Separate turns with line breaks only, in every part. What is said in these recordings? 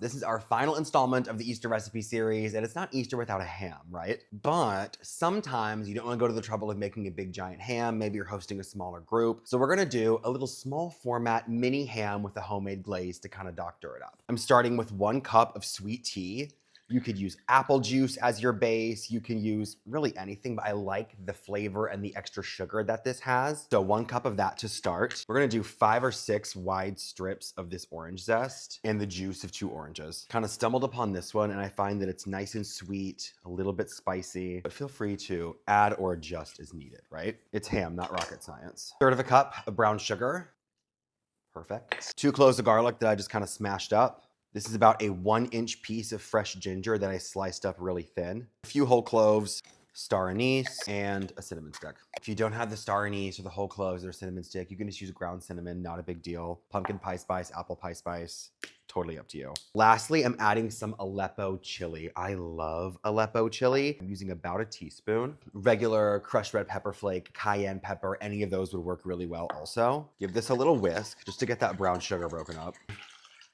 This is our final installment of the Easter recipe series, and it's not Easter without a ham, right? But sometimes you don't want to go to the trouble of making a big giant ham. Maybe you're hosting a smaller group. So we're gonna do a little small format mini ham with a homemade glaze to kind of doctor it up. I'm starting with 1 cup of sweet tea. You could use apple juice as your base. You can use really anything, but I like the flavor and the extra sugar that this has. So 1 cup of that to start. We're gonna do 5 or 6 wide strips of this orange zest and the juice of 2 oranges. Kind of stumbled upon this one and I find that it's nice and sweet, a little bit spicy, but feel free to add or adjust as needed, right? It's ham, not rocket science. 1/3 of a cup of brown sugar. Perfect. 2 cloves of garlic that I just kind of smashed up. This is about a 1-inch piece of fresh ginger that I sliced up really thin. A few whole cloves, star anise, and a cinnamon stick. If you don't have the star anise or the whole cloves or cinnamon stick, you can just use ground cinnamon, not a big deal. Pumpkin pie spice, apple pie spice, totally up to you. Lastly, I'm adding some Aleppo chili. I love Aleppo chili. I'm using about a teaspoon. Regular crushed red pepper flake, cayenne pepper, any of those would work really well also. Give this a little whisk just to get that brown sugar broken up,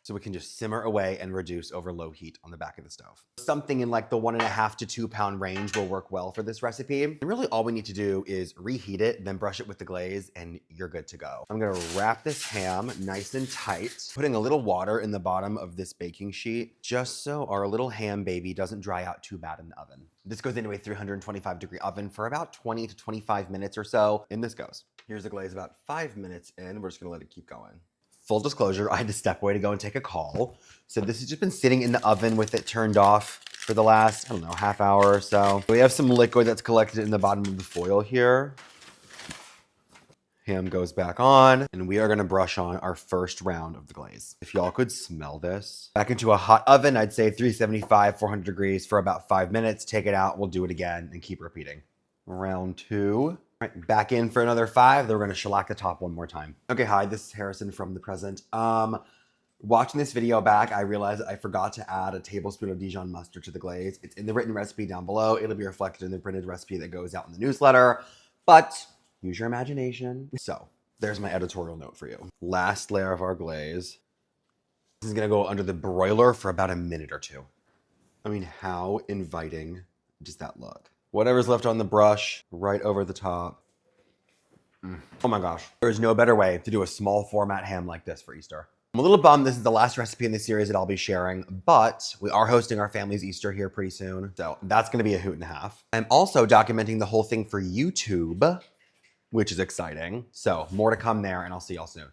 so we can just simmer away and reduce over low heat on the back of the stove. Something in like the 1.5 to 2 pound range will work well for this recipe. And really all we need to do is reheat it, then brush it with the glaze, and you're good to go. I'm gonna wrap this ham nice and tight, putting a little water in the bottom of this baking sheet, just so our little ham baby doesn't dry out too bad in the oven. This goes into a 325-degree oven for about 20 to 25 minutes or so, and this goes. Here's the glaze about 5 minutes in. We're just gonna let it keep going. Full disclosure, I had to step away to go and take a call. So this has just been sitting in the oven with it turned off for the last, I don't know, half hour or so. We have some liquid that's collected in the bottom of the foil here. Ham goes back on, and we are gonna brush on our first round of the glaze. If y'all could smell this. Back into a hot oven, I'd say 375, 400 degrees for about 5 minutes. Take it out, we'll do it again and keep repeating. Round 2. All right, back in for another 5. Then we're gonna shellac the top one more time. Okay, hi, this is Harrison from the present. Watching this video back, I realized I forgot to add a tablespoon of Dijon mustard to the glaze. It's in the written recipe down below. It'll be reflected in the printed recipe that goes out in the newsletter, but use your imagination. So there's my editorial note for you. Last layer of our glaze. This is gonna go under the broiler for about a minute or 2. I mean, how inviting does that look? Whatever's left on the brush, right over the top. Oh my gosh. There's no better way to do a small format ham like this for Easter. I'm a little bummed this is the last recipe in the series that I'll be sharing, but we are hosting our family's Easter here pretty soon, so that's gonna be a hoot and a half. I'm also documenting the whole thing for YouTube, which is exciting. So more to come there, and I'll see y'all soon.